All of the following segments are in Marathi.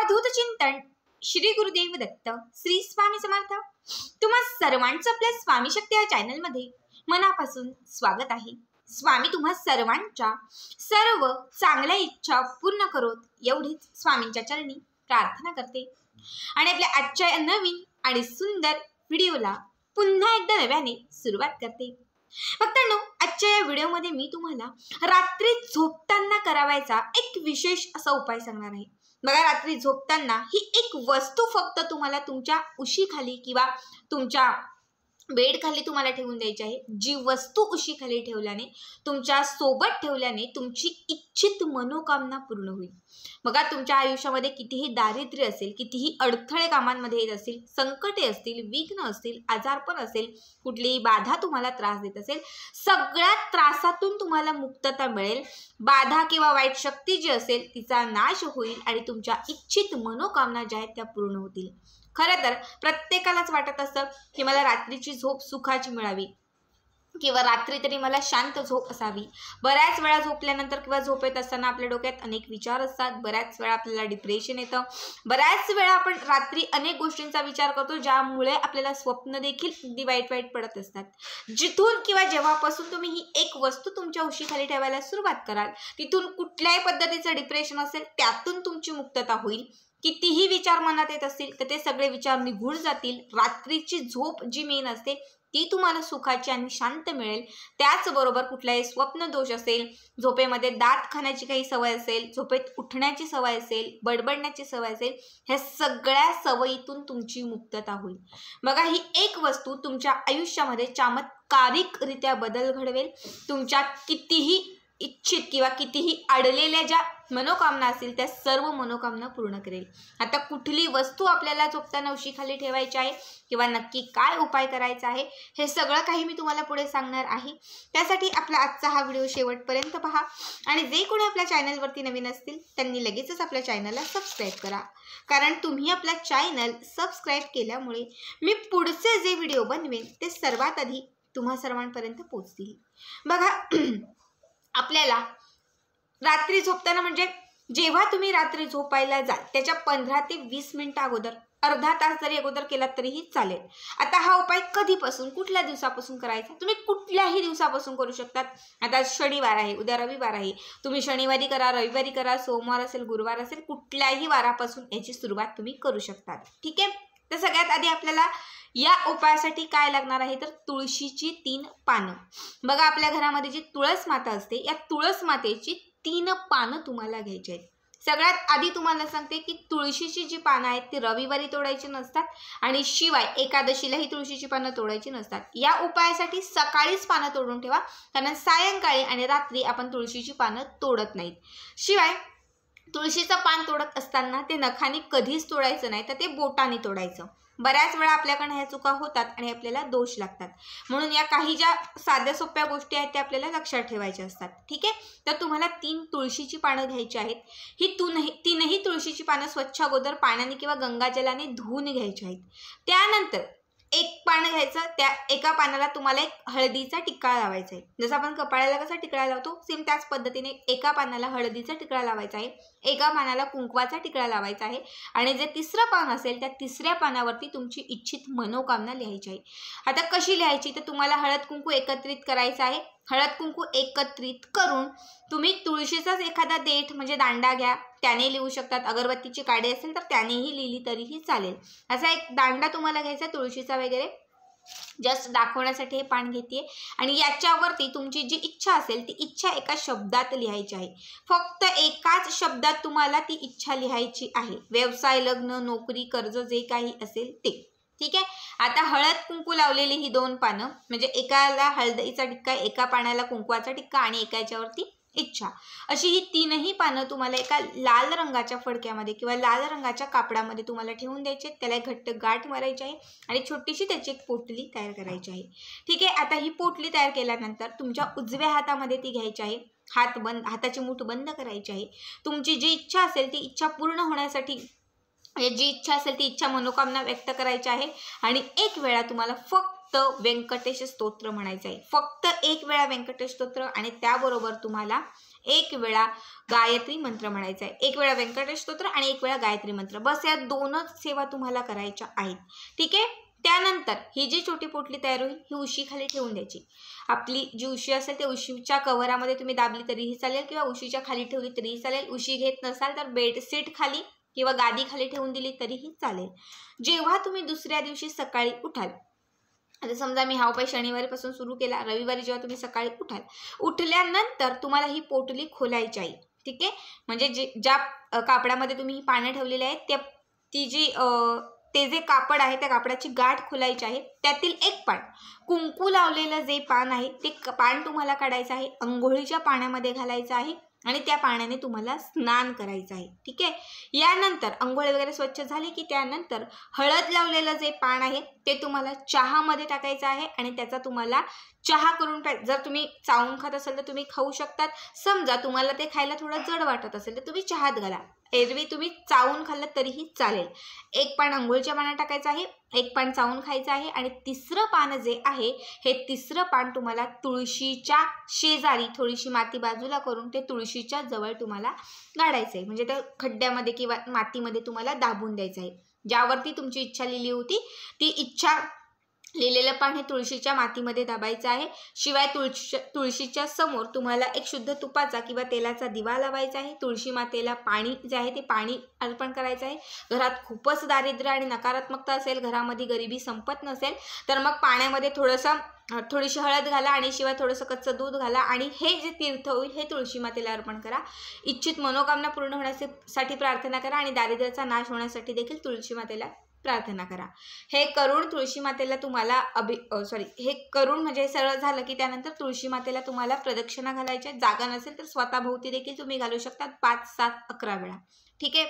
अवधूत चिंतन श्री गुरुदेव दत्त श्री स्वामी समर्थ। तुम्हा सर्वांचं आपल्या स्वामी शक्ती या चॅनल मध्ये मनापासून स्वागत आहे। स्वामी तुम्हा सर्वांच्या सर्व चांगल्या इच्छा पूर्ण करोत एवढीच स्वामींच्या चरणी प्रार्थना करते आणि आपल्या आजच्या नवीन आणि सुंदर व्हिडिओला पुन्हा एकदा नव्याने सुरुवात करते। भक्तांनो, आजच्या या व्हिडिओमध्ये मी तुम्हाला रात्री झोपताना करावायचा एक विशेष असा उपाय सांगणार आहे। बघा, रात्री झोपताना ही एक वस्तू फक्त तुम्हाला तुमच्या उशीखाली किंवा तुमच्या बेड खाली तुम्हाला ठेवून द्यायची आहे। जी वस्तू उशीखाली ठेवल्याने, तुमच्या सोबत ठेवल्याने तुमची इच्छित मनोकामना पूर्ण होईल। बघा, तुमच्या आयुष्यामध्ये कितीही दारिद्र्य असेल, कितीही अडथळे कामांमध्ये येत असतील, संकटे असतील, विघ्न असतील, आजारपण असेल, कुठलीही बाधा तुम्हाला त्रास देत असेल, सगळ्या त्रासातून तुम्हाला मुक्तता मिळेल। बाधा किंवा वाईट शक्ती जी असेल तिचा नाश होईल आणि तुमच्या इच्छित मनोकामना ज्या आहेत त्या पूर्ण होतील। खरं तर प्रत्येकालाच वाटत असतं की मला रात्रीची झोप सुखाची मिळावी किंवा रात्री तरी मला शांत झोप असावी। बऱ्याच वेळा झोपल्यानंतर किंवा झोपेत असताना आपल्या डोक्यात अनेक विचार असतात। बऱ्याच वेळा आपल्याला डिप्रेशन येतं। बऱ्याच वेळा आपण रात्री अनेक गोष्टींचा विचार करतो ज्यामुळे आपल्याला स्वप्न देखील अगदी वाईट पडत असतात। जिथून किंवा जेव्हापासून तुम्ही ही एक वस्तू तुमच्या उशीखाली ठेवायला सुरुवात कराल, तिथून कुठल्याही पद्धतीचं डिप्रेशन असेल त्यातून तुमची मुक्तता होईल। कितीही विचार मनात येत असतील तर ते सगळे विचार निघून जातील। रात्रीची झोप जी मेन असते ती तुम्हाला सुखाची आणि शांत मिळेल। त्याचबरोबर कुठलाही स्वप्न दोष असेल, झोपेमध्ये दात खाण्याची काही सवय असेल, झोपेत उठण्याची सवय असेल, बडबडण्याची सवय असेल, ह्या सगळ्या सवयीतून तुमची मुक्तता होईल। बघा, ही एक वस्तू तुमच्या आयुष्यामध्ये चमत्कारिकरित्या बदल घडवेल। तुमच्या कितीही इच्छित किंवा कितीही अडलेल्या ज्या मनोकामना असतील त्या सर्व मनोकामना पूर्ण करेल। आता कुठली वस्तू आपल्याला झोपताना उशीखाली ठेवायची आहे किंवा नक्की काय उपाय करायचा आहे हे सगळं काही मी तुम्हाला पुढे सांगणार आहे। त्यासाठी आपला आजचा हा व्हिडिओ शेवटपर्यंत पहा आणि जे कोणी आपल्या चॅनलवरती नवीन असतील त्यांनी लगेचच आपल्या चॅनलला सबस्क्राईब करा, कारण तुम्ही आपला चॅनल सबस्क्राईब केल्यामुळे मी पुढचे जे व्हिडिओ बनवेन ते सर्वात आधी तुम्हा सर्वांपर्यंत पोहोचतील। बघा, आपल्याला रात्री झोपताना म्हणजे जेव्हा तुम्ही रात्री झोपायला जाल त्याच्या 15 ते 20 मिनिटं अगोदर, अर्धा तास जरी अगोदर केलात तरीही चालेल। आता हा उपाय कधीपासून, कुठल्या दिवसापासून करायचा? तुम्ही कुठल्याही दिवसापासून करू शकतात। आता शनिवार आहे, उद्या रविवार आहे, तुम्ही शनिवारी करा, रविवारी करा, सोमवार असेल, गुरुवार असेल, कुठल्याही वारापासून याची सुरुवात तुम्ही करू शकतात। ठीक आहे, तर सगळ्यात आधी आपल्याला या उपायासाठी काय लागणार आहे तर तुळशीची 3 पानं। बघा, आपल्या घरामध्ये जी तुळस माता असते या तुळस मातेची 3 पानं तुम्हाला घ्यायची आहेत। सगळ्यात आधी तुम्हाला सांगते की तुळशीची जी पानं आहेत ती रविवारी तोडायची नसतात आणि शिवाय एकादशीलाही तुळशीची पानं तोडायची नसतात। या उपायासाठी सकाळीच पानं तोडून ठेवा, कारण सायंकाळी आणि रात्री आपण तुळशीची पानं तोडत नाहीत। शिवाय तुळशीचं पान तोडत असताना ते नखाने कधीच तोडायचं नाही, तर ते बोटाने तोडायचं। बऱ्याच वेळा आपल्याकडे ह्या चुका होतात आणि आपल्याला दोष लागतात, म्हणून या काही ज्या साध्या सोप्या गोष्टी आहेत त्या आपल्याला लक्षात ठेवायच्या असतात। ठीक आहे, तर तुम्हाला 3 तुळशीची पानं घ्यायची आहेत। ही तीनही तुळशीची पानं स्वच्छ अगोदर पाण्याने किंवा गंगाजलाने धुवून घ्यायची आहेत। त्यानंतर एक पान घ्यायचं, त्या एका पानाला तुम्हाला एक हळदीचा टिक्का लावायचा आहे। जसं आपण कपाळाला कसा टिकळा लावतो सेम त्याच पद्धतीने एका पानाला हळदीचा टिकळा लावायचा आहे, एका पानाला कुंकवाचा टिकळा लावायचा आहे आणि जे तिसरं पान असेल त्या तिसऱ्या पानावरती तुमची इच्छित मनोकामना लिहायची आहे। आता कशी लिहायची तर तुम्हाला हळद कुंकू एकत्रित करायचं आहे। हळद कुंकू एकत्रित करून तुम्ही तुळशीचाच एखादा देठ म्हणजे दांडा घ्या, त्याने लिहू शकतात। अगरबत्तीची काडी असेल तर त्यानेही लिहिली तरीही चालेल। असा एक दांडा तुम्हाला घ्यायचा तुळशीचा वगैरे, जस्ट दाखवण्यासाठी हे पान घेते आणि याच्यावरती तुमची जी इच्छा असेल ती इच्छा एका शब्दात लिहायची आहे। फक्त एकाच शब्दात तुम्हाला ती इच्छा लिहायची आहे। व्यवसाय, लग्न, नोकरी, कर्ज जे काही असेल ते। ठीक आहे, आता हळद कुंकू लावलेली ही 2 पानं म्हणजे एकाला हळदीचा टिक्का, एका पानाला कुंकवाचा टिक्का आणि एका याच्यावरती इच्छा, अशी ही 3ही पानं तुम्हाला एका लाल रंगाच्या फडक्यामध्ये किंवा लाल रंगाच्या कापडामध्ये तुम्हाला ठेवून द्यायचे। त्याला एक घट्ट गाठ मारायची आहे आणि छोटीशी त्याची एक पोटली तयार करायची आहे। ठीक आहे, आता ही पोटली तयार केल्यानंतर तुमच्या उजव्या हातामध्ये ती घ्यायची आहे। हाताची मूठ बंद करायची आहे। तुमची जी इच्छा असेल ती इच्छा पूर्ण होण्यासाठी, जी इच्छा असेल ती इच्छा मनोकामना व्यक्त करायची आहे आणि एक वेळा तुम्हाला फक्त फक्त व्यंकटेश स्तोत्र म्हणायचं आहे. फक्त एक वेळा व्यंकटेश स्तोत्र आणि त्याबरोबर तुम्हाला एक वेळा गायत्री मंत्र म्हणायचा आहे. एक वेळा व्यंकटेश स्तोत्र आणि एक वेळा गायत्री मंत्र, बस या दोनच सेवा तुम्हाला करायच्या आहेत. ठीक आहे. त्यानंतर ही जी छोटी पोटली तयार होईल ही उशी खाली ठेवून द्यायची. आपली जी उशी असेल त्या उशीच्या कव्हरामध्ये तुम्ही दाबली तरीही चालेल किंवा उशीच्या खाली ठेवली तरीही चालेल. उशी घेत नसाल तर बेडशीट खाली किंवा गादी खाली ठेवून दिली तरीही चालेल. जेव्हा तुम्ही दुसऱ्या दिवशी सकाळी उठाल, आता समजा मी हा उपाय शनिवारीपासून सुरू केला, रविवारी जेव्हा तुम्ही सकाळी उठाल, उठल्यानंतर तुम्हाला ही पोटली खोलायची आहे. ठीक आहे. म्हणजे ज्या कापडामध्ये तुम्ही ही पानं ठेवलेली आहेत ते जे कापड आहे त्या कापडाची गाठ खोलायची आहे. त्यातील एक पान, कुंकू लावलेलं जे पान आहे ते पान तुम्हाला काढायचं आहे, अंघोळीच्या पाण्यामध्ये घालायचं आहे आणि त्या पाण्याने तुम्हाला स्नान करायचं आहे. ठीक आहे. यानंतर अंघोळ वगैरे स्वच्छ झाली की त्यानंतर हळद लावलेलं जे पान आहे ते तुम्हाला चहामध्ये टाकायचं आहे आणि त्याचा तुम्हाला चहा करून जर तुम्ही चावून खात असाल तर तुम्ही खाऊ शकतात. समजा तुम्हाला ते खायला थोडं जड वाटत असेल तर तुम्ही चहात घाला. एरवी तुम्ही चावून खाल्लं तरीही चालेल. एक पान अंघोळच्या पाण्यात टाकायचं आहे, एक पान चावून खायचं आहे आणि तिसरं पान जे आहे हे तिसरं पान तुम्हाला तुळशीच्या शेजारी थोडीशी माती बाजूला करून ते तुळशीच्या जवळ तुम्हाला गाडायचं आहे. म्हणजे त्या खड्ड्यामध्ये किंवा मातीमध्ये तुम्हाला दाबून द्यायचं आहे. ज्यावरती तुमची इच्छा लिहिली होती ती इच्छा लिहिलेलं पान हे तुळशीच्या मातीमध्ये दाबायचं आहे. शिवाय तुळशीच्या समोर तुम्हाला एक शुद्ध तुपाचा किंवा तेलाचा दिवा लावायचा आहे. तुळशी मातेला पाणी जे आहे ते पाणी अर्पण करायचं आहे. घरात खूपच दारिद्र्य आणि नकारात्मकता असेल, घरामध्ये गरिबी संपत नसेल तर मग पाण्यामध्ये थोडीशी हळद घाला आणि शिवाय थोडंसं कच्चं दूध घाला आणि हे जे तीर्थ होईल हे तुळशी मातेला अर्पण करा. इच्छित मनोकामना पूर्ण होण्यासाठी प्रार्थना करा आणि दारिद्र्याचा नाश होण्यासाठी देखील तुळशी मातेला प्रार्थना करा. हे करून तुळशी मातेला तुम्हाला हे करून म्हणजे सरळ झालं की त्यानंतर तुळशी मातेला तुम्हाला प्रदक्षिणा घालायच्या. जागा नसेल तर स्वतःभोवती देखील तुम्ही घालू शकता 5, 7, 11 वेळा. ठीक आहे.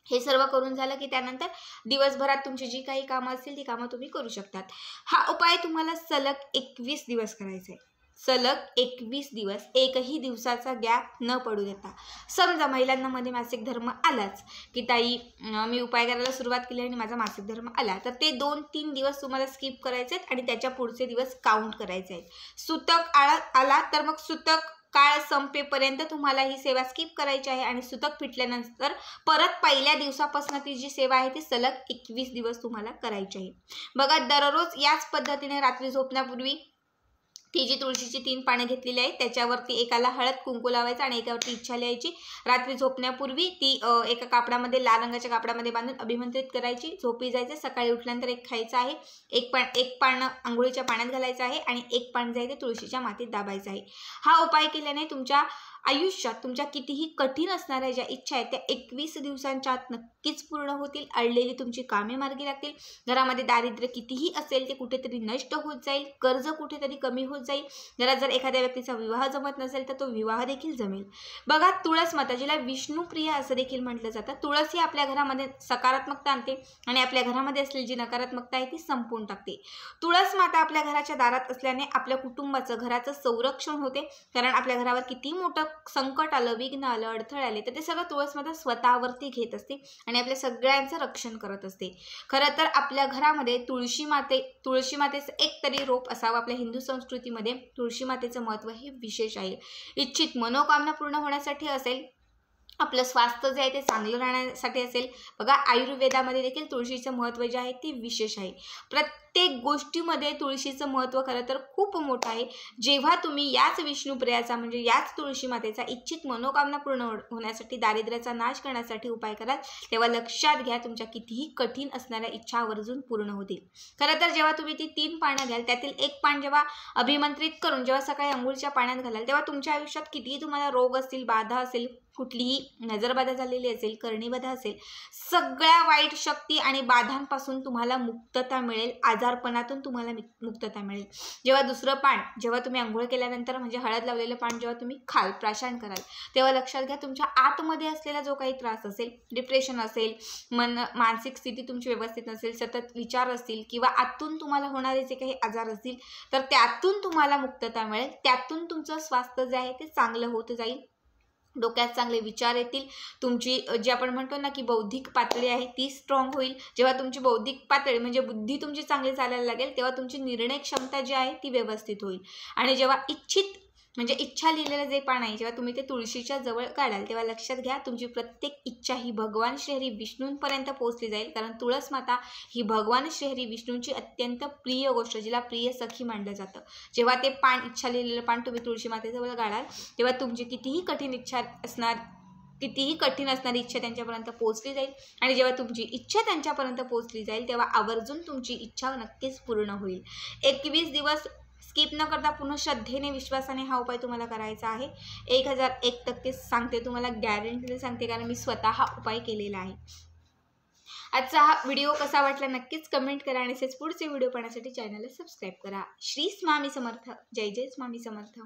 हे सर्व करून झालं की त्यानंतर दिवसभरात तुमची जी काही कामं असतील ती कामं तुम्ही करू शकतात. हा उपाय तुम्हाला सलग 21 दिवस करायचा आहे. सलग 21 दिवस, एकही दिवसाचा गॅप न पडू देता. समजा महिलांना मध्ये मासिक धर्म आलाच की ताई मी उपाय करायला सुरुवात केली आणि माझा मासिक धर्म आला, तर ते 2-3 दिवस तुम्हाला स्किप करायचे आहेत आणि त्याच्या पुढचे दिवस काउंट करायचे आहेत. सुतक आला तर मग सुतक काळ संपेपर्यंत तुम्हाला ही सेवा स्किप करायची आहे आणि सुतक फिटल्यानंतर परत पहिल्या दिवसापासून ती जी सेवा आहे ती सलग 21 दिवस तुम्हाला करायची आहे. बघा, दररोज याच पद्धतीने रात्री झोपण्यापूर्वी ती जी तुळशीची 3 पानं घेतलेली आहेत त्याच्यावरती एकाला हळद कुंकू लावायचं आणि एकावरती इच्छा लिहायची. रात्री झोपण्यापूर्वी ती एका कापडामध्ये, लाल रंगाच्या कापडामध्ये बांधून अभिमंत्रित करायची. झोपी जायचं. सकाळी उठल्यानंतर एक खायचं आहे. एक पान अंघोळीच्या पाण्यात घालायचं आहे आणि एक पान जे आहे ते तुळशीच्या मातीत दाबायचं आहे. हा उपाय केल्याने तुमच्या आयुष्यात तुमच्या कितीही कठीण असणाऱ्या ज्या इच्छा आहेत त्या 21 दिवसांच्या आत नक्कीच पूर्ण होतील. अडलेली तुमची कामे मार्गी लागतील. घरामध्ये दारिद्र्य कितीही असेल ते कुठेतरी नष्ट होत जाईल. कर्ज कुठेतरी कमी होत जाईल. घरात जर एखाद्या व्यक्तीचा विवाह जमत नसेल तर तो विवाह देखील जमेल. बघा, तुळस माता जिला विष्णुप्रिय असं देखील म्हटलं जातं. तुळस ही आपल्या घरामध्ये सकारात्मकता आणते आणि आपल्या घरामध्ये असलेली जी नकारात्मकता आहे ती संपवून टाकते. तुळस माता आपल्या घराच्या दारात असल्याने आपल्या कुटुंबाचं, घराचं संरक्षण होते. कारण आपल्या घरावर किती मोठं संकट आलं, विघ्न आलं, अडथळे आले तर ते सगळं तुळस माता स्वतःवरती घेत असते आणि आपल्या सगळ्यांचं रक्षण करत असते. खरं तर आपल्या घरामध्ये तुळशी मातेचं एक तरी रोप असावं. आपल्या हिंदू संस्कृतीमध्ये तुळशी मातेचं महत्त्व हे विशेष आहे. इच्छित मनोकामना पूर्ण होण्यासाठी असेल, आपलं स्वास्थ्य जे आहे ते चांगलं राहण्यासाठी असेल. बघा, आयुर्वेदामध्ये देखील तुळशीचं महत्त्व जे आहे ते विशेष आहे. प्रत्येक गोष्टीमध्ये तुळशीचं महत्त्व खरं तर खूप मोठं आहे. जेव्हा तुम्ही याच विष्णुप्रियाचा म्हणजे याच तुळशी मातेचा इच्छित मनोकामना पूर्ण होण्यासाठी, दारिद्र्याचा नाश करण्यासाठी उपाय कराल तेव्हा लक्षात घ्या तुमच्या कितीही कठीण असणाऱ्या इच्छा आवर्जून पूर्ण होतील. खरं तर जेव्हा तुम्ही ती 3 पानं घ्याल त्यातील एक पान जेव्हा अभिमंत्रित करून जेव्हा सकाळी अंघोळीच्या पाण्यात घालाल तेव्हा तुमच्या आयुष्यात कितीही तुम्हाला रोग असतील, बाधा असेल, कुठलीही नजरबाधा झालेली असेल, करणीबाधा असेल, सगळ्या वाईट शक्ती आणि बाधांपासून तुम्हाला मुक्तता मिळेल. आजारपणातून तुम्हाला मुक्तता मिळेल. जेव्हा दुसरं पान जेव्हा तुम्ही अंघोळ केल्यानंतर म्हणजे हळद लावलेलं पान जेव्हा तुम्ही प्राशन कराल तेव्हा लक्षात घ्या तुमच्या आतमध्ये असलेला जो काही त्रास असेल, डिप्रेशन असेल, मानसिक स्थिती तुमची व्यवस्थित नसेल, सतत विचार असतील किंवा आतून तुम्हाला होणारे जे काही आजार असतील तर त्यातून तुम्हाला मुक्तता मिळेल. त्यातून तुमचं स्वास्थ्य जे आहे ते चांगलं होत जाईल. डोक्यात चांगले विचार येतील, तुमची जी आपण म्हणतो ना की बौद्धिक पातळी आहे ती स्ट्रॉंग होईल. जेव्हा तुमची बौद्धिक पातळी म्हणजे बुद्धी तुमची चांगली चालायला लागेल, तेव्हा तुमची निर्णय क्षमता जी आहे ती व्यवस्थित होईल. आणि जेव्हा म्हणजे इच्छा लिहिलेलं जे पान आहे, जेव्हा तुम्ही ते तुळशीच्या जवळ काढाल, तेव्हा लक्षात घ्या तुमची प्रत्येक इच्छा ही भगवान श्रीहरी विष्णूंपर्यंत पोहोचली जाईल. कारण तुळस माता ही भगवान श्रीहरी विष्णूंची अत्यंत प्रिय गोष्ट, जिला प्रिय सखी मानलं जातं. जेव्हा ते पान, इच्छा लिहिलेलं पान तुम्ही तुळशी मातेजवळ काढाल, तेव्हा तुमची कितीही कठीण असणारी इच्छा त्यांच्यापर्यंत पोहोचली जाईल. आणि जेव्हा तुमची इच्छा त्यांच्यापर्यंत पोहोचली जाईल, तेव्हा आवर्जून तुमची इच्छा नक्कीच पूर्ण होईल. 21 दिवस स्किप न करता पूर्ण श्रद्धेने, विश्वासाने हा उपाय तुम्हाला करायचा आहे. 1001% सांगते, तुम्हाला गॅरंटीने सांगते, कारण मी स्वतः हा उपाय केलेला आहे. आजचा हा व्हिडिओ कसा वाटला नक्कीच कमेंट करा आणि असेच पुढचे व्हिडिओ पाहण्यासाठी चॅनलला सबस्क्राईब करा. श्री स्वामी समर्थ. जय जय स्वामी समर्थ.